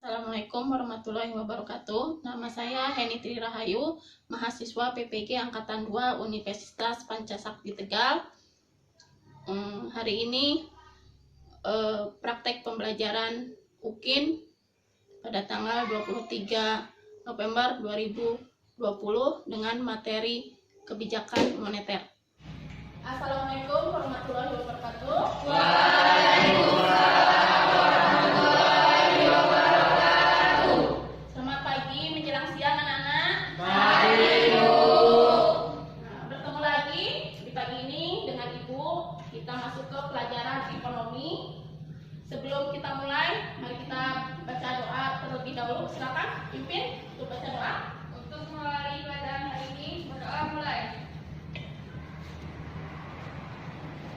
Assalamualaikum warahmatullahi wabarakatuh. Nama saya Heni Tri Rahayu, mahasiswa PPG Angkatan 2 Universitas Pancasakti Tegal. Hari ini praktek pembelajaran UKIN pada tanggal 23 November 2020 dengan materi kebijakan moneter. Assalamualaikum warahmatullahi wabarakatuh. Waalaikumsalam. Kita masuk ke pelajaran ekonomi. Sebelum kita mulai, mari kita baca doa terlebih dahulu. Silakan pimpin untuk baca doa. Untuk mulai pelajaran hari ini, berdoa mulai.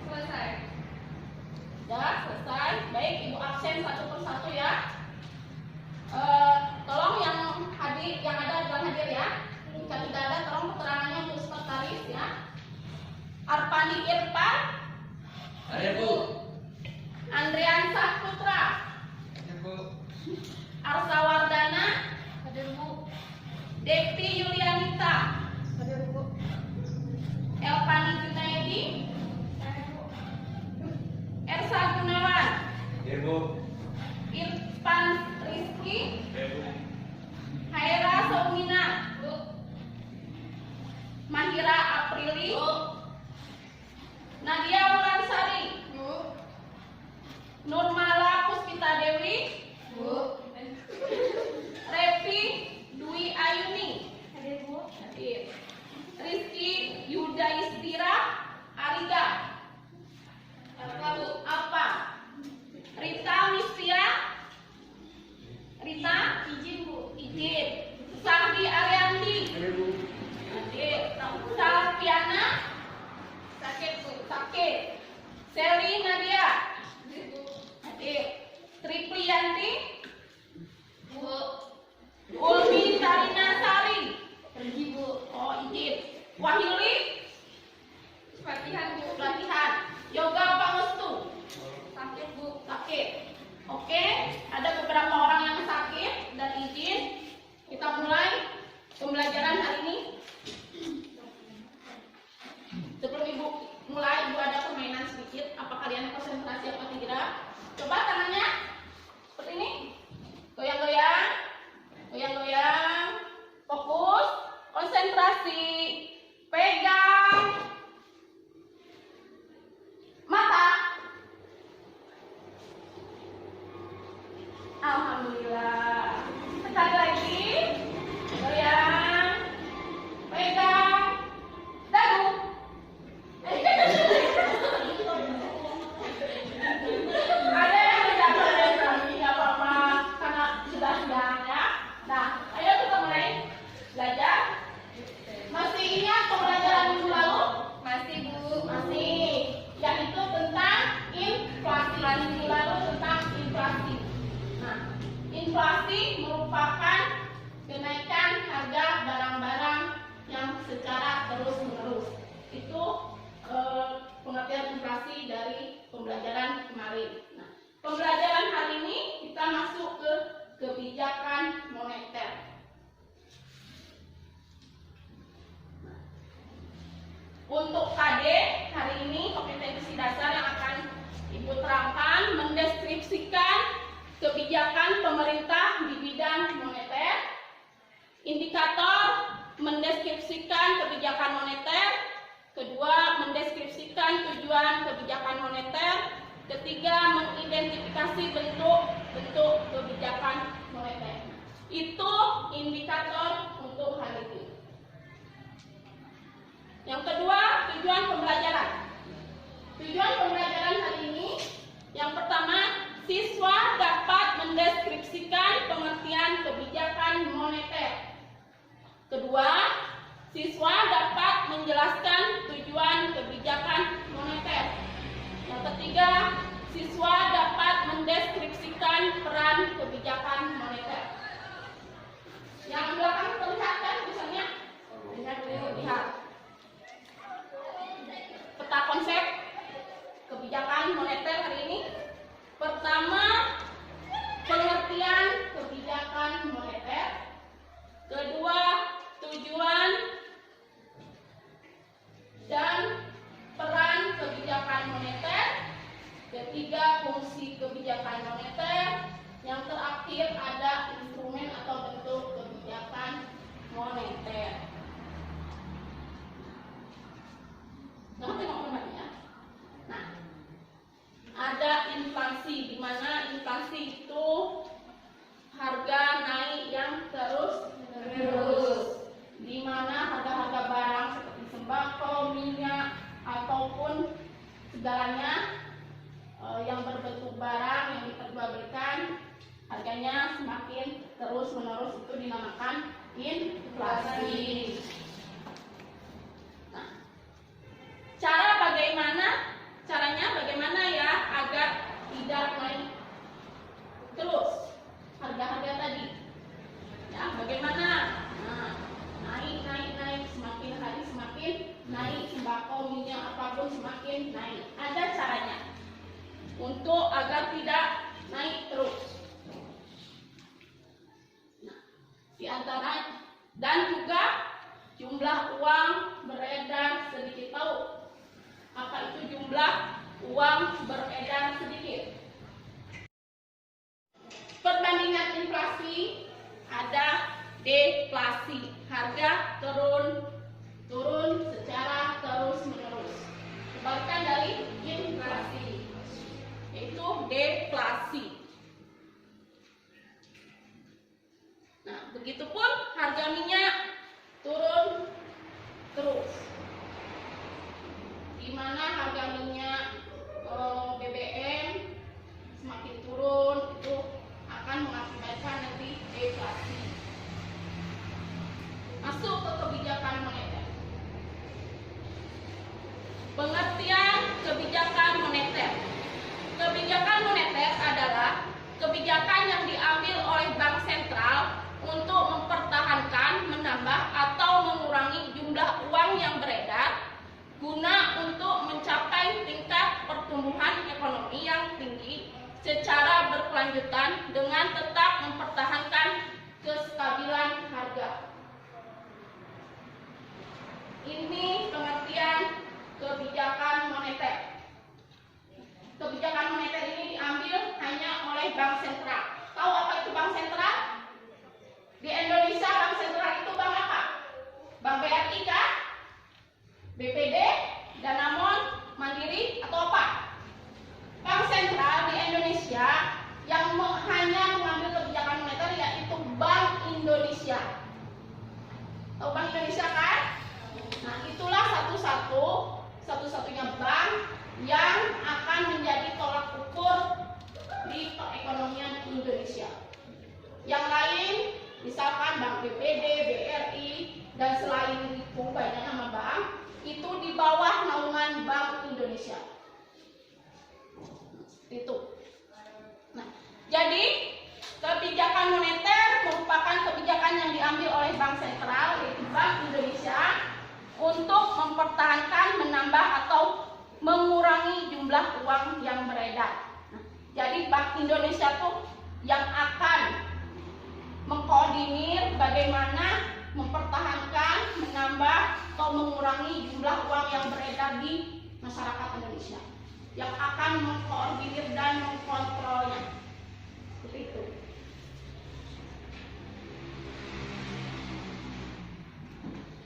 Selesai. Sudah selesai. Baik, ibu absen satu persatu ya. Tolong yang hadir, yang ada jangan hadir ya. Jika tidak ada, tolong keterangannya untuk sekretaris ya. Arpandi Irfan. Hadir, Bu. Andrian Saputra. Hadir, Bu. Arsa Wardana. Hadir, Bu. Dekti Yulianita. Hadir, Bu. Elvani Junaidi. Hadir, Bu. Ersa Gunawan. Hadir, Bu. Irfan Rizky. Hadir, Bu. Haira Saumina. Bu. Mahira Aprili. Bu. Nadia Wulansari. Bu. Nurmala Puspita Dewi. Bu. Revi Dwi Ayuni. Hadir, Bu. Hadir. Rizky Yuda Istira Ariga. Apa, Bu? Apa? Rita Mistia. Rita Izin, Bu. Izin. Sahdi Ariandi. Hadir, Bu. Hadir. Salpiana. Sakit, Bu. Sakit. Seli Nadia. Hadir, Bu. Hadir. Triplianti. Bu. Ulmi Tarina Sari. Pergi, Bu. Oh, izin. Wahyuli. Latihan, Bu. Latihan. Yoga Pangestu. Sakit, Bu. Sakit. Oke, ada beberapa orang yang sakit dan izin. Kita mulai pembelajaran hari ini. Sebelum ibu mulai, ibu ada permainan sedikit. Apa kalian konsentrasi apa tidak? Coba tangannya seperti ini. Goyang-goyang, goyang-goyang. Fokus, konsentrasi. Pegang mata. Alhamdulillah. Sekali lagi. Goyang. Pegang dagu. Ada yang tidak boleh tapi nggak apa-apa karena sudah siang ya. Nah, ayo kita mulai belajar. Masih ingat pembelajaran minggu lalu? Masih, Bu. Masih. Yang itu tentang inflasi. Minggu lalu tentang inflasi. Nah, inflasi merupakan kenaikan harga barang-barang yang secara terus-menerus. Itu pengertian inflasi dari pembelajaran kemarin. Nah, pembelajaran hari ini kita masuk ke kebijakan moneter. Untuk KD hari ini kompetensi dasar yang akan ibu terangkan mendeskripsikan kebijakan pemerintah di bidang moneter. Indikator mendeskripsikan kebijakan moneter. Kedua, mendeskripsikan tujuan kebijakan moneter. Ketiga, mengidentifikasi bentuk-bentuk kebijakan moneter. Itu indikator untuk hari ini. Yang kedua, tujuan pembelajaran. Tujuan pembelajaran hari ini, yang pertama, siswa dapat mendeskripsikan pengertian kebijakan moneter. Kedua, siswa dapat menjelaskan tujuan kebijakan moneter. Yang ketiga, siswa dapat mendeskripsikan peran kebijakan moneter. Yang belakang terlihat kan tulisannya? Lihat. Peta konsep kebijakan moneter hari ini. Pertama, pengertian kebijakan kebijakan moneter. Yang terakhir ada instrumen atau bentuk kebijakan moneter. Jangan tengok kembali ya. Nah, ada inflasi, di mana inflasi itu harga naik yang terus-menerus, di mana harga-harga barang seperti sembako, minyak ataupun segalanya yang berbentuk barang yang diperjualbelikan harganya semakin terus-menerus, itu dinamakan inflasi. Nah, caranya bagaimana ya agar tidak naik terus harga-harga tadi? Ya, bagaimana? Nah, naik semakin hari semakin naik, sembako, minyak apapun semakin naik. Ada caranya untuk agar tidak naik terus. Nah, di antara dan juga jumlah uang beredar sedikit. Tahu apa itu jumlah uang beredar sedikit? Perbandingan inflasi, ada deflasi, harga turun secara terus-menerus. Kebalikan dari inflasi, yaitu deflasi. Nah, begitupun harga minyak turun terus, di mana harga minyak BBM semakin turun, itu akan mengakibatkan nanti deflasi. Masuk ke kebijakan moneter. Pengertian kebijakan moneter. Kebijakan moneter adalah kebijakan yang diambil oleh bank sentral untuk mempertahankan, menambah atau mengurangi jumlah uang yang beredar guna untuk mencapai tingkat pertumbuhan ekonomi yang tinggi secara berkelanjutan dengan tetap mempertahankan kestabilan harga. Ini pengertian kebijakan moneter. Kebijakan moneter ini diambil hanya oleh bank sentral. Tahu apa itu bank sentral? Di Indonesia bank sentral itu bank apa? Bank BRI kah? BPD, Danamon, Mandiri, atau apa? Bank sentral di Indonesia yang hanya mengambil kebijakan moneter yaitu Bank Indonesia. Tahu Bank Indonesia kan? Nah, itulah satu-satunya bank yang akan menjadi tolak ukur di perekonomian Indonesia. Yang lain, misalkan Bank BPD, BRI, dan selain itu banyak nama bank, itu di bawah naungan Bank Indonesia. Itu. Nah, jadi kebijakan moneter merupakan kebijakan yang diambil oleh bank sentral, yaitu Bank Indonesia, untuk mempertahankan, menambah atau mengurangi jumlah uang yang beredar. Nah, jadi Bank Indonesia tuh yang akan mengkoordinir bagaimana mempertahankan, menambah atau mengurangi jumlah uang yang beredar di masyarakat Indonesia, yang akan mengkoordinir dan mengkontrolnya. Seperti itu.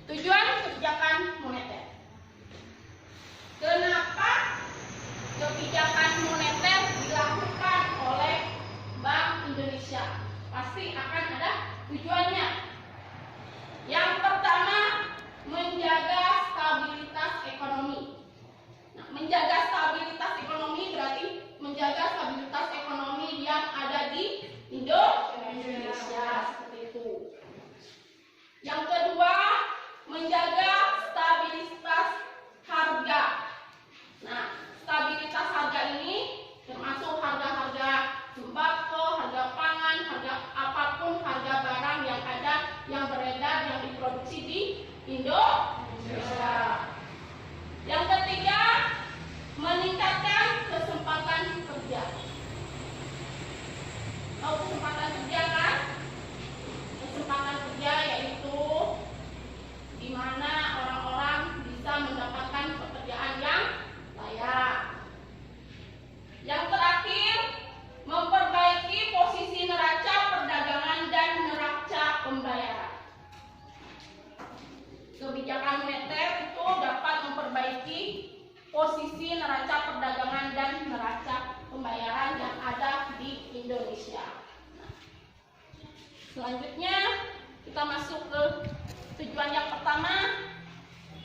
Tujuan kebijakan moneter. Kenapa kebijakan moneter dilakukan oleh Bank Indonesia? Pasti akan ada tujuannya. Yang pertama, menjaga stabilitas ekonomi. Nah, menjaga stabilitas ekonomi berarti menjaga stabilitas ekonomi yang ada di Indonesia, seperti itu. Yang kedua, menjaga stabilitas harga. Nah, stabilitas harga ini termasuk harga-harga sembako, harga pangan, harga apapun harga barang yang ada Selanjutnya kita masuk ke tujuan yang pertama,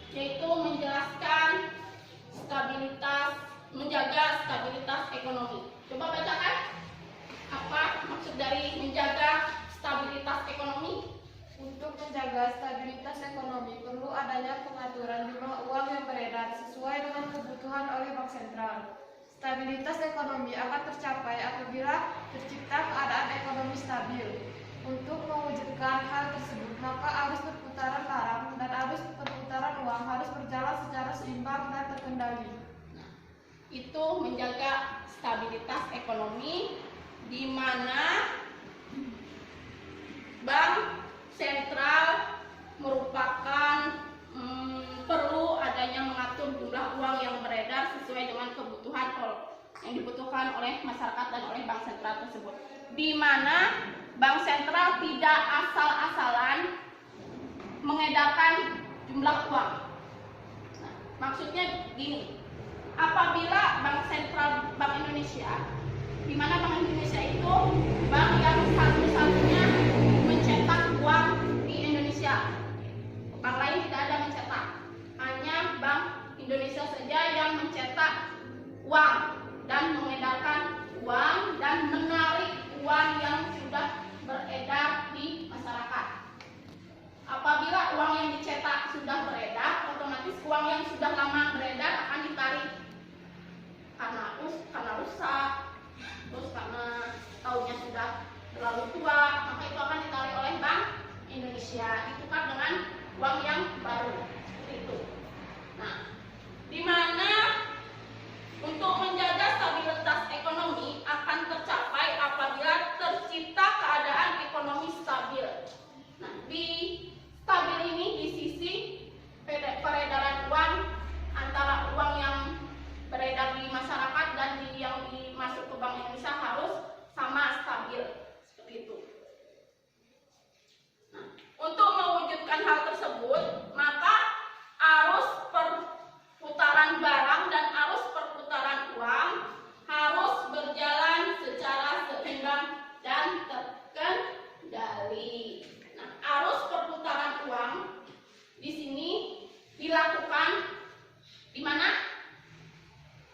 yaitu menjaga stabilitas ekonomi. Coba bacakan apa maksud dari menjaga stabilitas ekonomi. Untuk menjaga stabilitas ekonomi, perlu adanya pengaturan jumlah uang yang beredar sesuai dengan kebutuhan oleh Bank Sentral. Stabilitas ekonomi akan tercapai apabila tercipta keadaan ekonomi stabil. Untuk mewujudkan hal tersebut, maka arus perputaran barang dan arus perputaran uang harus berjalan secara seimbang dan terkendali. Itu menjaga stabilitas ekonomi, di mana Bank Sentral merupakan perlu adanya mengatur jumlah uang yang beredar sesuai dengan kebutuhan yang dibutuhkan oleh masyarakat dan oleh Bank Sentral tersebut, di mana Bank Sentral tidak asal-asalan mengedarkan jumlah uang. Nah, maksudnya gini, apabila Bank Indonesia, di mana Bank Indonesia itu bank yang satu-satunya mencetak uang di Indonesia, bank lain tidak ada mencetak, hanya Bank Indonesia saja yang mencetak uang dan mengedarkan uang dan menarik uang yang sudah beredar di masyarakat. Apabila uang yang dicetak sudah beredar, otomatis uang yang sudah lama beredar akan ditarik karena rusak, terus karena tahunnya sudah terlalu tua, maka itu akan ditarik oleh Bank Indonesia, ditukar dengan uang yang baru. Seperti itu. Nah, di mana untuk menjaga stabilitas ekonomi akan tercapai apabila tercipta keadaan ekonomi stabil. Nah, di stabil ini di sisi peredaran uang antara uang yang beredar di masyarakat dan yang dimasuk ke Bank Indonesia harus sama stabil, seperti itu. Nah, untuk mewujudkan hal tersebut, maka arus perputaran barang dan arus perputaran uang harus berjalan secara seimbang dan terkendali. Nah, arus perputaran uang di sini dilakukan di mana?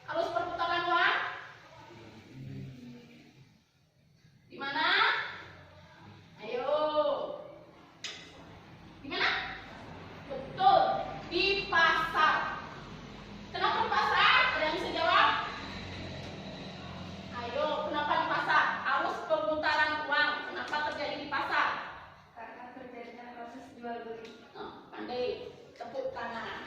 Arus perputaran uang di mana? Ayo. Di mana? Betul, di pasar. Kenapa di pasar? Ada yang bisa jawab? Ayo, kenapa di pasar? Arus perputaran uang kenapa terjadi di pasar? Karena terjadinya proses jual beli. Pandai, tepuk tangan.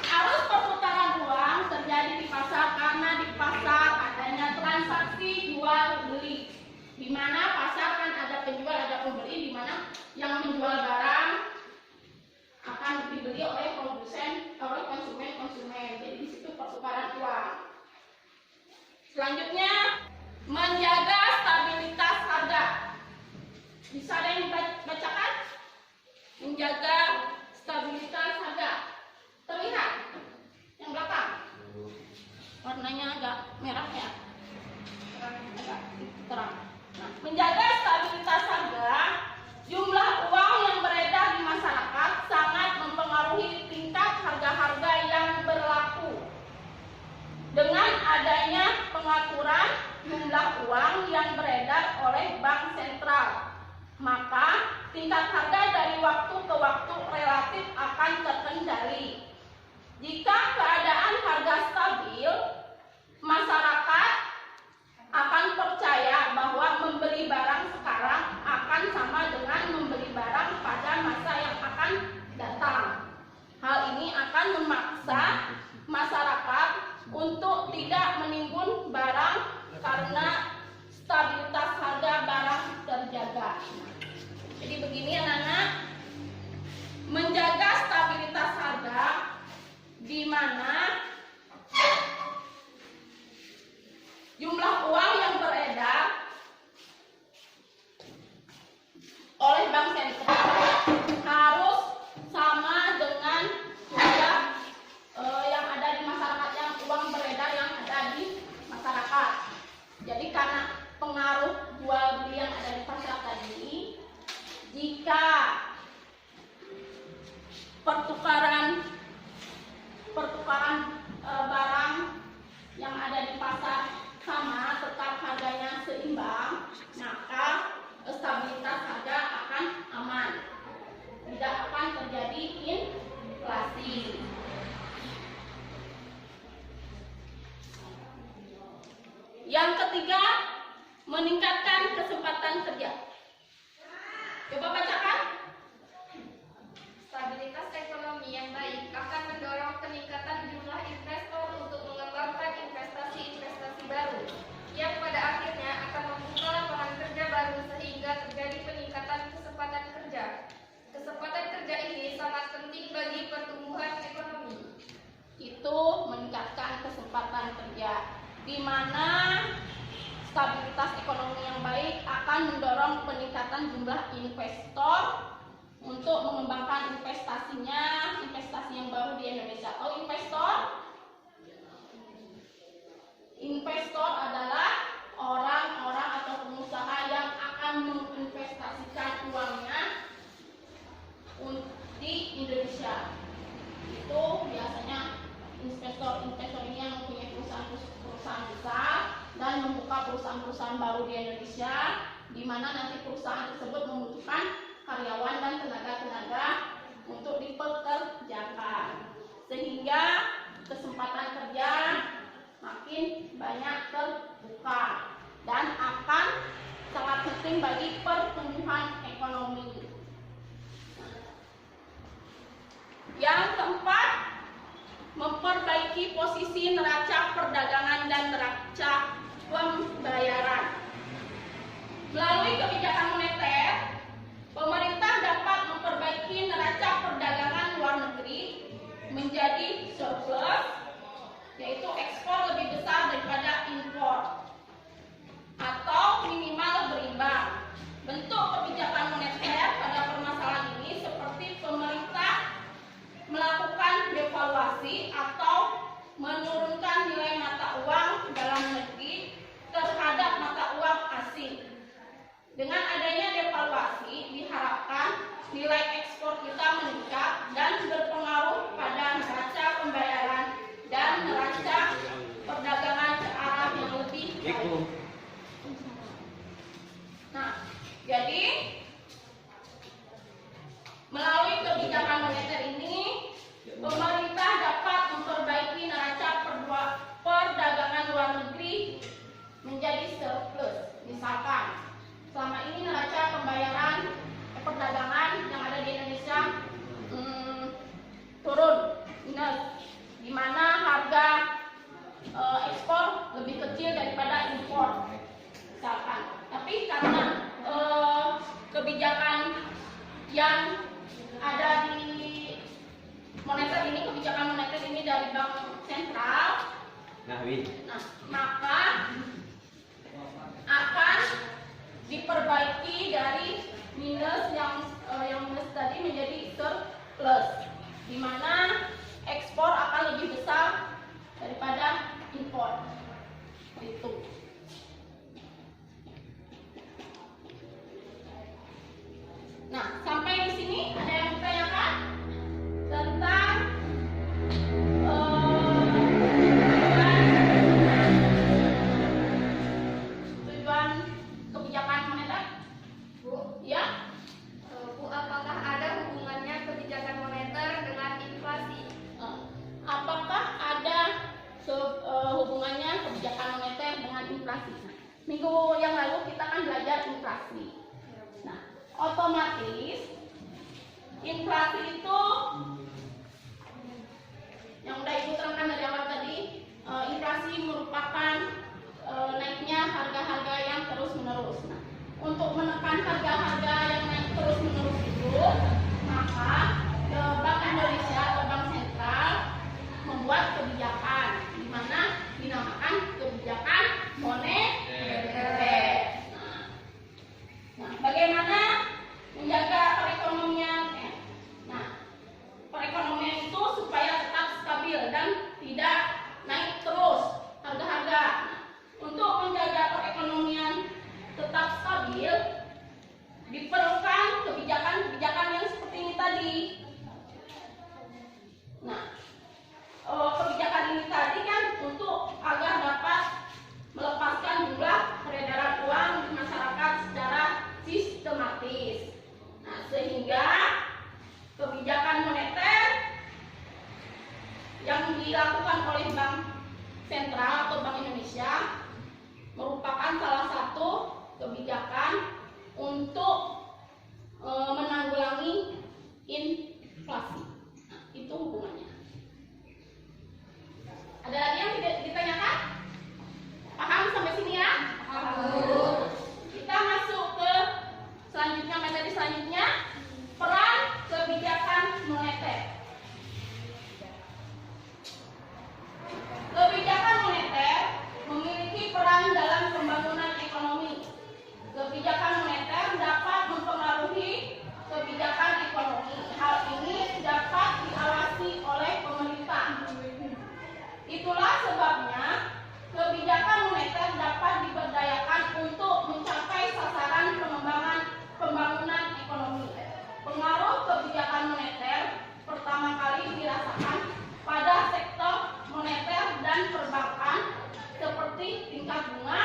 Arus perputaran uang terjadi di pasar karena di pasar adanya transaksi jual beli, di mana pasar kan ada penjual ada pembeli, di mana yang menjual barang akan dibeli oleh konsumen. Jadi di situ perputaran uang. Selanjutnya, menjaga stabilitas harga. Bisa ada yang bacakan? Menjaga stabilitas harga. Terlihat yang belakang, warnanya agak merah ya, agak terang. Nah, menjaga stabilitas harga, jumlah uang yang beredar di masyarakat sangat mempengaruhi tingkat harga-harga yang berlaku. Dengan adanya pengaturan jumlah uang yang beredar oleh Bank Sentral, maka tingkat harga dari waktu ke waktu relatif akan terkendali. Jika keadaan harga stabil, masyarakat akan percaya bahwa membeli barang sekarang akan sama dengan membeli barang pada masa yang akan datang. Hal ini akan memaksa masyarakat untuk tidak menimbun barang karena stabilitas harga barang terjaga. Jadi begini anak-anak, menjaga stabilitas harga di mana sama, tetap harganya seimbang, maka stabilitas harga akan aman. Tidak akan terjadi inflasi. Yang ketiga, meningkatkan kesempatan kerja. Coba bacakan. Stabilitas ekonomi yang baik akan mendorong peningkatan jumlah investor untuk mengembangkan investasi-investasi baru yang pada akhirnya akan membuka lapangan kerja baru sehingga terjadi peningkatan kesempatan kerja. Kesempatan kerja ini sangat penting bagi pertumbuhan ekonomi. Itu meningkatkan kesempatan kerja, di mana stabilitas ekonomi yang baik akan mendorong peningkatan jumlah investor untuk mengembangkan investasinya, investasi yang baru di Indonesia. Tahu investor? Investor adalah orang-orang atau pengusaha yang akan menginvestasikan uangnya di Indonesia. Itu biasanya investor ini yang mempunyai perusahaan besar dan membuka perusahaan-perusahaan baru di Indonesia, di mana nanti perusahaan tersebut membutuhkan karyawan dan tenaga-tenaga untuk dipekerjakan, sehingga kesempatan kerja makin banyak terbuka dan akan sangat penting bagi pertumbuhan ekonomi. Yang keempat, memperbaiki posisi neraca perdagangan dan neraca pembayaran. Melalui kebijakan moneter, pemerintah dapat memperbaiki neraca perdagangan luar negeri menjadi surplus, yaitu ekspor lebih besar daripada impor, atau minimal berimbang. Bentuk kebijakan moneter pada permasalahan ini seperti pemerintah melakukan devaluasi atau menurunkan nilai mata uang dalam negeri terhadap mata uang asing. Dengan adanya devaluasi, diharapkan nilai ekspor kita meningkat dan berpengaruh pada neraca pembayaran dan neraca perdagangan ke arah yang lebih baik. Nah, jadi melalui kebijakan moneter ini, pemerintah dapat memperbaiki neraca perdagangan luar negeri menjadi surplus. Misalkan, selama ini neraca pembayaran perdagangan yang ada di Indonesia turun, minus, di mana harga ekspor lebih kecil daripada impor, misalkan. Tapi karena kebijakan yang ada di moneter ini, kebijakan moneter ini dari bank sentral, maka akan diperbaiki dari minus yang minus tadi menjadi surplus, di mana ekspor akan lebih besar daripada impor. Itu. Nah, sampai di sini ada yang ditanyakan tentang tujuan kebijakan moneter? Bu, ya? Bu, apakah ada hubungannya kebijakan moneter dengan inflasi? Apakah ada hubungannya kebijakan moneter dengan inflasi? Minggu yang lalu kita kan belajar inflasi. Nah, otomatis inflasi itu yang udah Ibu terangkan dari awal tadi, inflasi merupakan naiknya harga-harga yang terus-menerus. Nah, untuk menekan harga-harga yang naik terus-menerus itu, maka Bank Indonesia atau Bank Sentral membuat kebijakan, di mana dinamakan kebijakan moneter. Nah, bagaimana menjaga perekonomian? Perekonomian itu supaya tetap stabil dan tidak naik terus harga-harga. tingkat bunga,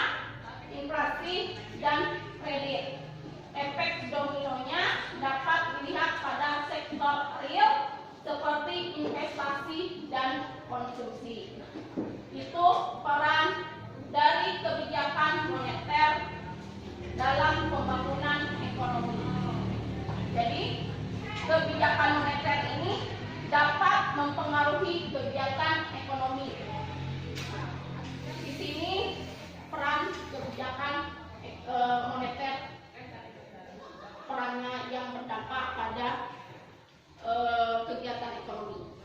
inflasi, dan kredit. Efek dominonya dapat dilihat pada sektor real seperti investasi dan konsumsi. Itu peran dari kebijakan moneter dalam pembangunan ekonomi. Jadi, kebijakan moneter ini dapat mempengaruhi kegiatan ekonomi. Di sini peran kebijakan moneter, perannya yang berdampak pada kegiatan ekonomi.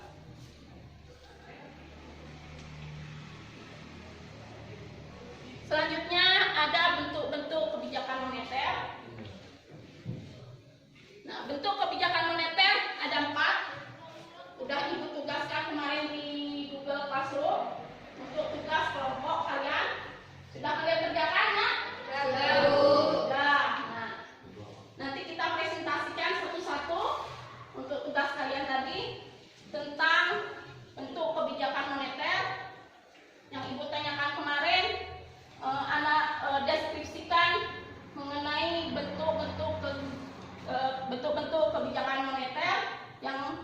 Selanjutnya ada bentuk-bentuk kebijakan moneter. Nah, bentuk kebijakan moneter ada 4. Udah Ibu tugaskan kemarin di Google Classroom untuk tugas kelompok kalian. Sudah kalian kerjakan ya? Sudah. Nah, nanti kita presentasikan satu-satu untuk tugas kalian tadi tentang bentuk kebijakan moneter yang Ibu tanyakan kemarin. Deskripsikan mengenai bentuk-bentuk kebijakan moneter yang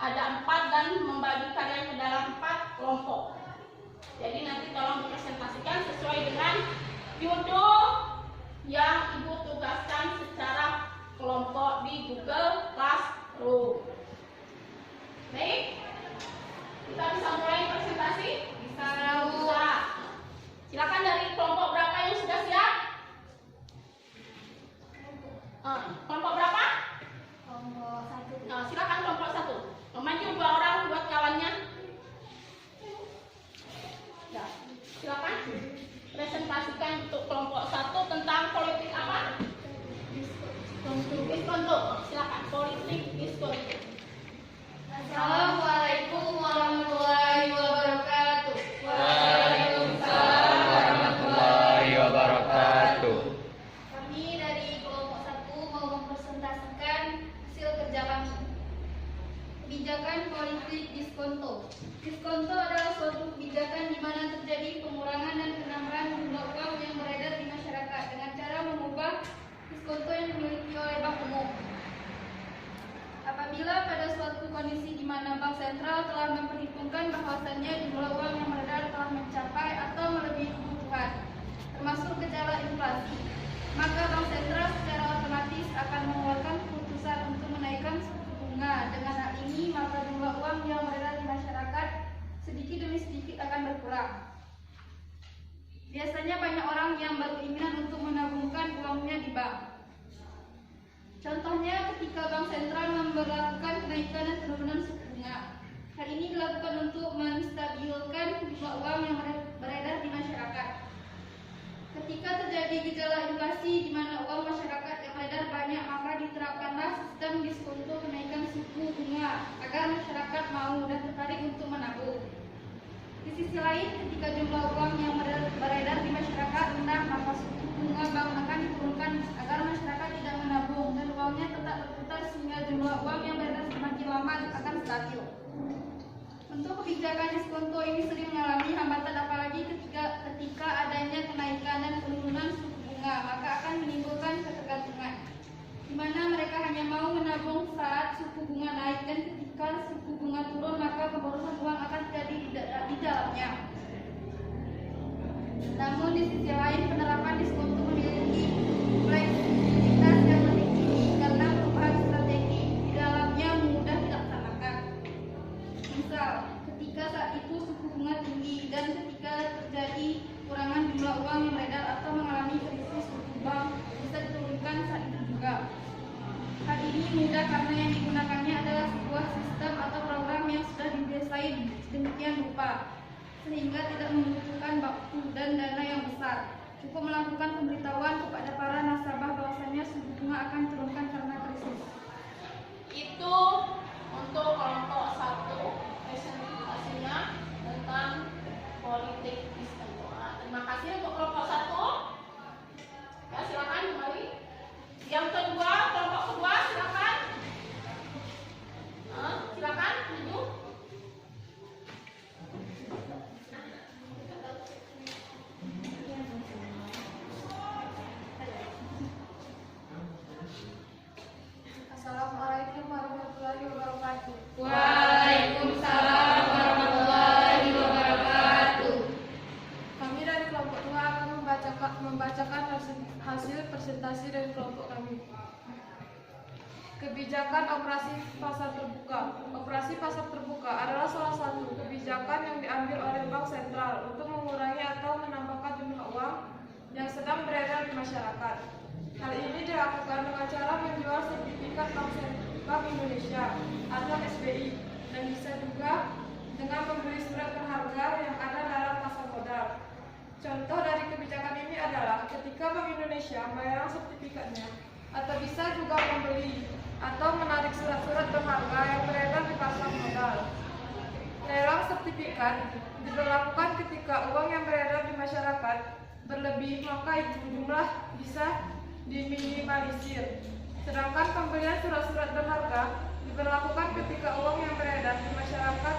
ada 4 dan membagi kalian ke dalam 4 kelompok. Jadi nanti tolong dipresentasikan sesuai dengan judul yang Ibu tugaskan secara kelompok di Google Classroom. Baik, kita bisa mulai presentasi? Bisa. Silakan dari kelompok berapa yang sudah siap? Kelompok berapa? Kelompok 1. Silakan kelompok 1. Maju 2 orang buat kawannya. Ya, silakan presentasikan untuk kelompok 1 tentang politik apa? Diskonto. Silakan, politik diskonto. Assalamualaikum warahmatullahi wabarakatuh. Waalaikumsalam warahmatullahi wabarakatuh. Kami dari kelompok 1 mau mempresentasikan hasil kerja kami. Kebijakan politik diskonto. Diskonto adalah suatu kebijakan di mana terjadi pengurangan dan penambahan jumlah uang yang beredar di masyarakat dengan cara mengubah diskonto yang dimiliki oleh bank umum. Apabila pada suatu kondisi di mana bank sentral telah memperhitungkan bahwasannya jumlah uang yang beredar telah mencapai atau melebihi kebutuhan, termasuk gejala inflasi, maka bank sentral secara otomatis akan mengeluarkan keputusan untuk menaikkan suku bunga. Dengan hal ini, maka jumlah uang yang beredar di masyarakat sedikit demi sedikit akan berkurang. Biasanya banyak orang yang berkeinginan untuk menabungkan uangnya di bank. Contohnya ketika bank sentral memberlakukan kenaikan dan penurunan suku bunga. Hal ini dilakukan untuk menstabilkan jumlah uang yang beredar di masyarakat. Ketika terjadi gejala inflasi di mana uang masyarakat yang beredar banyak, maka diterapkanlah sistem diskonto kenaikan suku bunga agar masyarakat mau dan tertarik untuk menabung. Di sisi lain, ketika jumlah uang yang beredar di masyarakat rendah, maka suku bunga bank akan diturunkan agar masyarakat tidak menabung dan uangnya tetap berputar sehingga jumlah uang yang beredar semakin lama akan stabil. Untuk kebijakan diskonto ini sering mengalami hambatan, apalagi ketika adanya kenaikan dan penurunan suku bunga, maka akan menimbulkan ketergantungan, di mana mereka hanya mau menabung saat suku bunga naik, dan ketika suku bunga turun maka keborosan uang akan terjadi di dalamnya. Namun di sisi lain, penerapan diskonto memiliki fleksibilitas yang lebih tinggi karena perubahan strategi di dalamnya mudah dilaksanakan. Misal, ketika saat itu suku bunga tinggi dan ketika terjadi kurangan jumlah uang yang beredar atau mengalami krisis, suku bank bisa diturunkan saat itu juga. Hal ini mudah karena yang digunakannya adalah sebuah sistem atau program yang sudah didesain sedemikian rupa sehingga tidak membutuhkan waktu dan dana yang besar. Cukup melakukan pemberitahuan kepada para nasabah bahwasanya suku bunga akan turunkan karena krisis. Itu untuk kelompok 1 presentasinya tentang politik diskonto. Terima kasih untuk kelompok 1. Ya, silakan kembali. Yang kedua, kelompok kedua, silakan. Silakan maju. Kami dari kelompok 2 akan membacakan hasil presentasi dari kelompok kami. Kebijakan operasi pasar terbuka. Operasi pasar terbuka adalah salah satu kebijakan yang diambil oleh Bank Sentral untuk mengurangi atau menambahkan jumlah uang yang sedang beredar di masyarakat. Hal ini dilakukan dengan cara menjual sertifikat Bank Indonesia atau SBI, dan bisa juga dengan membeli surat berharga yang ada dalam pasar modal. Contoh dari kebijakan ini adalah ketika Bank Indonesia melelang sertifikatnya, atau bisa juga membeli atau menarik surat-surat berharga yang beredar di pasar modal. Lelang sertifikat diberlakukan ketika uang yang beredar di masyarakat berlebih, maka jumlah bisa diminimalisir. Sedangkan pembelian surat-surat berharga diberlakukan ketika uang yang beredar di masyarakat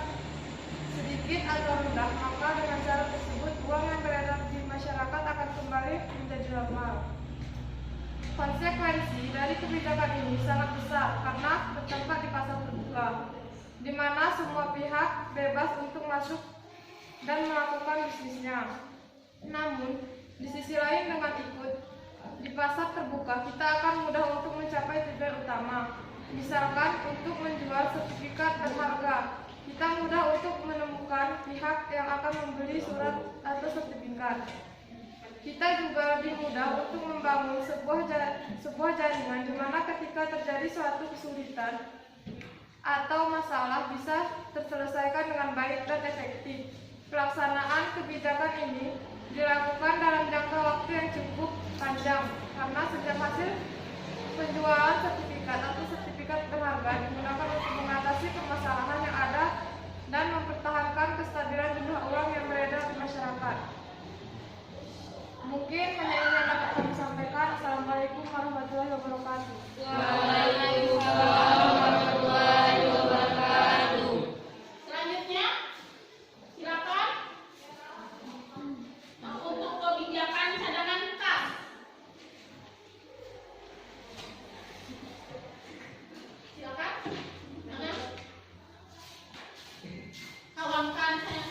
sedikit atau rendah, maka dengan cara tersebut uang yang beredar di masyarakat akan kembali menjadi normal. Konsekuensi dari kebijakan ini sangat besar karena bertempat di pasar terbuka, di mana semua pihak bebas untuk masuk dan melakukan bisnisnya. Namun, di sisi lain dengan ikut di pasar terbuka, kita akan mudah untuk mencapai tujuan utama. Misalkan untuk menjual sertifikat berharga, kita mudah untuk menemukan pihak yang akan membeli surat atau sertifikat. Kita juga lebih mudah untuk membangun sebuah jaringan di mana ketika terjadi suatu kesulitan atau masalah bisa terselesaikan dengan baik dan efektif. Pelaksanaan kebijakan ini dilakukan dalam jangka waktu yang cukup panjang karena setiap hasil penjualan sertifikat atau sertifikat berharga digunakan untuk mengatasi permasalahan yang ada dan mempertahankan kestabilan jumlah uang yang beredar di masyarakat. Mungkin hanya ini yang dapat kami sampaikan. Assalamualaikum warahmatullahi wabarakatuh. Waalaikumsalam warahmatullahi wabarakatuh. Selanjutnya, silakan untuk kebijakan cadangan kas. Silakan. Mana? Kawankan saya.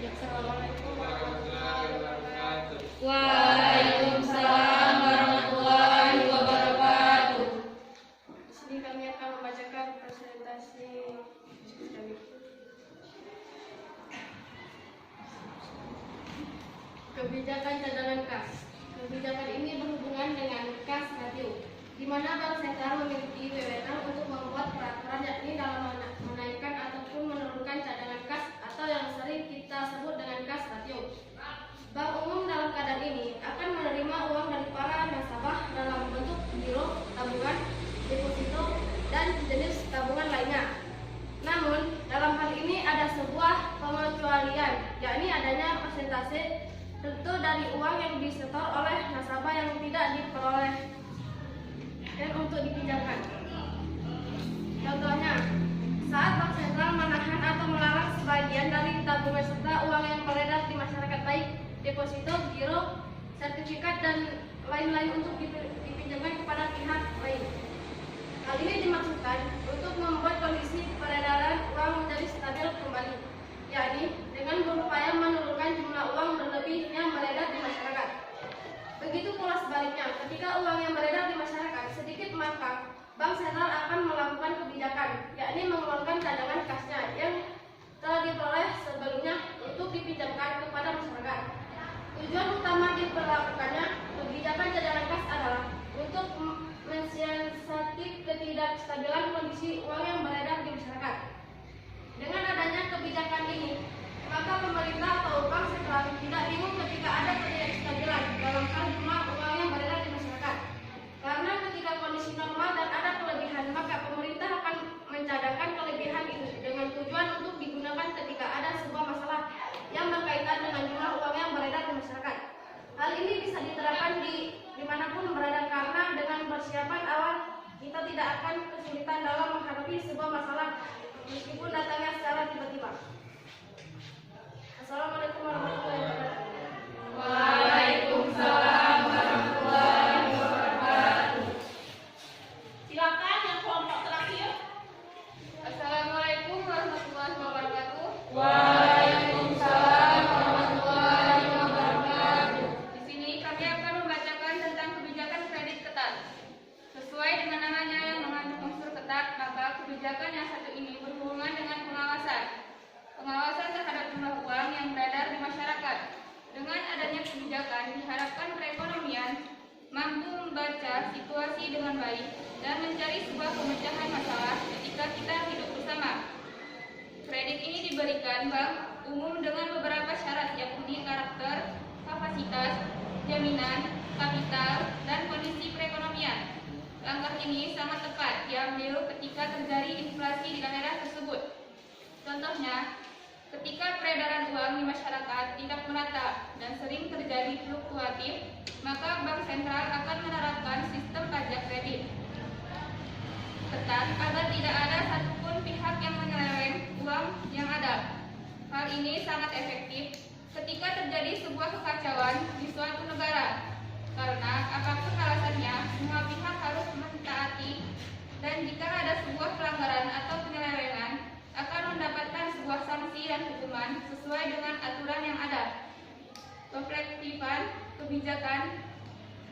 Assalamualaikum warahmatullahi wabarakatuh. Waalaikumsalam warahmatullahi wabarakatuh. Di sini kami akan membacakan presentasi kami. Kebijakan cadangan kas. Kebijakan ini berhubungan dengan kas radio, di mana Bank Sentral memiliki wewenang untuk membuat peraturan, yakni dalam menaikkan ataupun menurunkan cadangan kas atau yang sering kita sebut dengan kas radio. Bank umum dalam keadaan ini akan menerima uang dari para nasabah dalam bentuk giro, tabungan, deposito, dan jenis tabungan lainnya. Namun, dalam hal ini ada sebuah pengecualian, yakni adanya persentase tentu dari uang yang disetor oleh nasabah yang tidak diperoleh dan untuk dipinjamkan. Contohnya, saat Bank Sentral menahan atau melarang sebagian dari tabungan serta uang yang beredar di masyarakat, baik deposito, giro, sertifikat, dan lain-lain untuk dipinjamkan kepada pihak lain. Hal ini dimaksudkan untuk membuat kondisi peredaran uang menjadi stabil kembali, yakni dengan berupaya menurunkan jumlah uang berlebih yang beredar di masyarakat. Begitu pula sebaliknya, ketika uang yang beredar di masyarakat sedikit, maka Bank Sentral akan melakukan kebijakan, yakni mengeluarkan cadangan kasnya yang telah diperoleh sebelumnya untuk dipinjamkan kepada masyarakat. Tujuan utama diberlakukannya kebijakan cadangan kas adalah untuk mensiasati ketidakstabilan kondisi uang yang beredar di masyarakat. Dengan adanya kebijakan mampu membaca situasi dengan baik dan mencari sebuah pemecahan masalah ketika kita hidup bersama. Kredit ini diberikan bank umum dengan beberapa syarat, yakni karakter, kapasitas, jaminan, kapital, dan kondisi perekonomian. Langkah ini sangat tepat diambil ketika terjadi inflasi di daerah tersebut. Contohnya, ketika peredaran uang di masyarakat tidak merata dan sering terjadi fluktuatif, maka bank sentral akan menerapkan sistem pajak kredit ketat agar tidak ada satupun pihak yang menyeleweng uang yang ada. Hal ini sangat efektif ketika terjadi sebuah kekacauan di suatu negara, karena apapun alasannya, semua pihak harus mentaati, dan jika ada sebuah pelanggaran atau penyelewengan, akan mendapatkan sebuah sanksi dan hukuman sesuai dengan aturan yang ada. Komplektifan kebijakan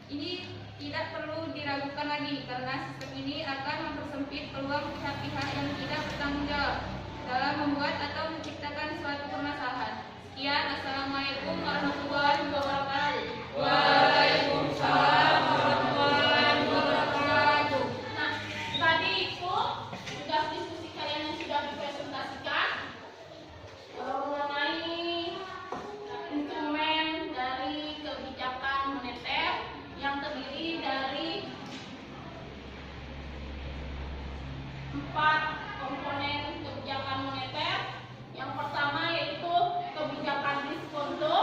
ini tidak perlu diragukan lagi, karena sistem ini akan mempersempit peluang pihak-pihak yang tidak bertanggung jawab dalam membuat atau menciptakan suatu permasalahan. Sekian, Assalamualaikum warahmatullahi wabarakatuh. Waalaikumsalam warahmatullahi wabarakatuh. Nah, tadi itu tugas diskusi kalian yang sudah dipresentasikan mengenai instrumen dari kebijakan moneter yang terdiri dari 4 komponen kebijakan moneter. Yang pertama yaitu kebijakan diskonto,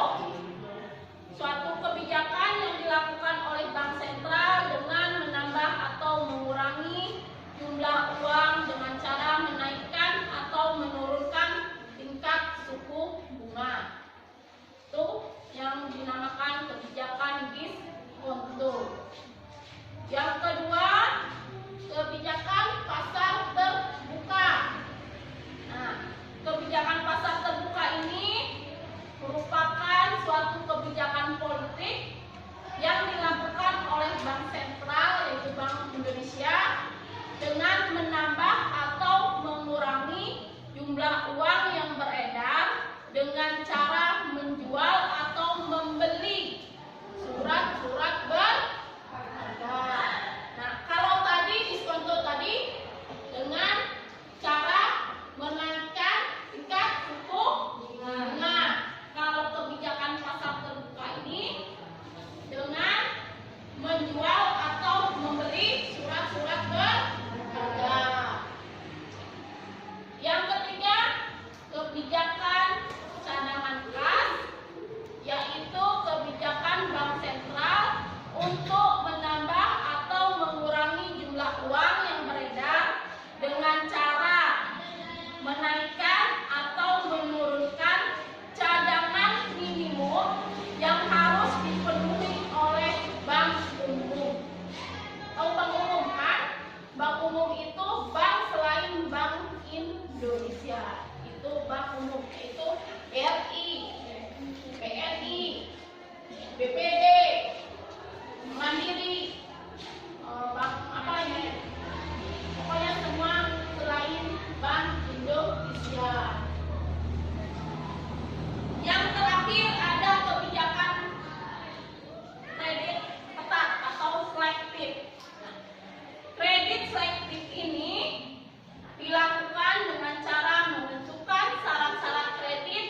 suatu kebijakan yang dilakukan oleh bank sentral dengan menambah atau mengurangi jumlah uang dengan cara menaikkan atau menurunkan tingkat suku bunga. Itu yang dinamakan kebijakan diskonto. Yang kedua, kebijakan pasar terbuka. Nah, kebijakan pasar terbuka ini merupakan suatu kebijakan politik yang dilakukan oleh bank sentral, yaitu Bank Indonesia, dengan menambah atau mengurangi jumlah uang yang beredar dengan cara menjual atau membeli surat-surat berharga. Nah, kalau tadi diskonto tadi dengan cara menaikkan tingkat suku bunga. Kalau kebijakan pasar terbuka ini dengan menjual atau membeli surat-surat berharga. Yang ketiga, kebijakan cadangan kas, yaitu kebijakan bank sentral untuk menambah atau mengurangi jumlah uang yang beredar dengan cara menaikkan atau menurunkan cadangan minimum yang harus dipenuhi oleh bank umum. Tahu bank umum kan? Bank umum itu bank selain Bank Indonesia. Itu bank umum, yaitu BRI, BNI, BPD, Mandiri, bank apa lagi? Pokoknya semua selain Bank Indonesia. Yang terakhir ada kebijakan kredit ketat atau selektif. Kredit selektif ini dilakukan dengan cara menentukan syarat-syarat kredit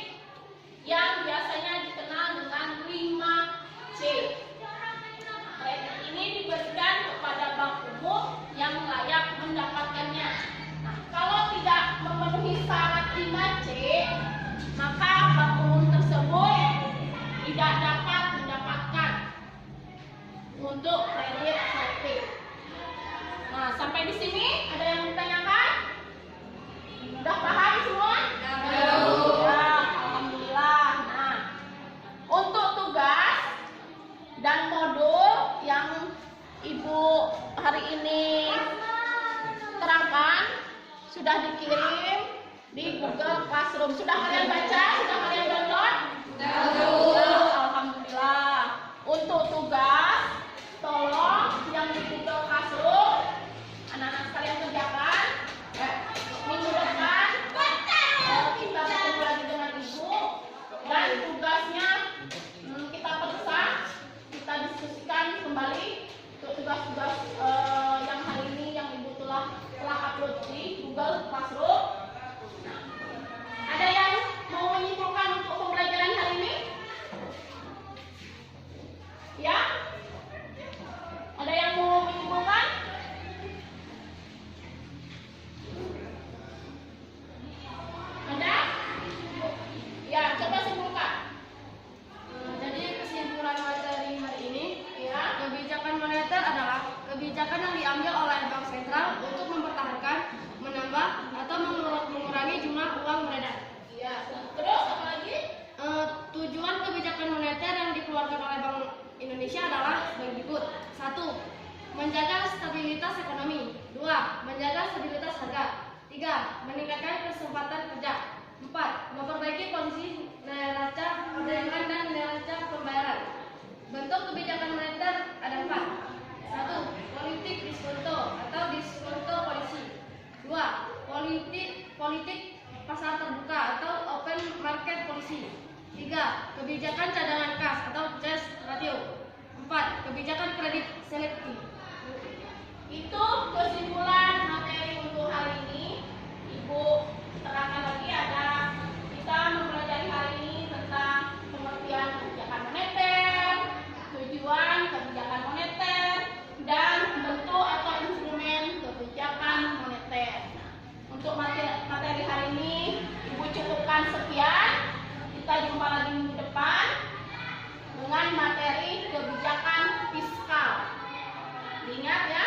yang biasanya dikenal dengan 5C. Kredit ini diberikan kepada bank umum yang layak mendapatkannya. Nah, kalau tidak memenuhi syarat 5C, maka bank umum tersebut tidak dapat mendapatkan untuk kredit selektif. Nah, sampai di sini ada yang ditanyakan? Sudah paham semua? Ya, alhamdulillah. Nah, untuk tugas dan modul yang Ibu hari ini terangkan sudah dikirim di Google Classroom. Sudah kalian baca? Sudah kalian download? Ya, alhamdulillah. Untuk tugas, tolong yang di Google Classroom anak-anak sekalian kerjakan. Minggu depan kita ketemu lagi dengan Ibu, dan tugasnya kita periksa, kita diskusikan kembali tugas-tugas yang hari ini yang Ibu telah upload di Google Classroom. Nah, ada yang mau menyimpulkan untuk pembelajaran hari ini? Ya? Ada yang mau menyimpulkan? Ada? Ya, coba simpulkan. Jadi kesimpulan materi hari ini, Ya. kebijakan moneter adalah kebijakan yang diambil oleh Bank Sentral untuk mempertahankan, menambah, atau mengurangi jumlah uang beredar. Iya. Terus apa lagi? Tujuan kebijakan moneter yang dikeluarkan oleh Bank Indonesia adalah sebagai berikut. 1. Menjaga stabilitas ekonomi. 2. Menjaga stabilitas harga. 3. Meningkatkan kesempatan kerja. 4. Memperbaiki kondisi neraca perdagangan dan neraca pembayaran. Bentuk kebijakan moneter ada 4. 1. Politik diskonto atau diskonto polisi. 2. Politik pasar terbuka atau open market policy. 3. Kebijakan cadangan kas atau cash ratio. 4. Kebijakan kredit selektif. Itu kesimpulan materi untuk hari ini. Ibu terangkan lagi ada kita mempelajari hari ini tentang pengertian kebijakan moneter, tujuan kebijakan moneter, dan bentuk atau instrumen kebijakan moneter. Nah, untuk materi hari ini Ibu cukupkan sekian. Kita jumpa lagi minggu depan dengan materi kebijakan fiskal. Diingat ya.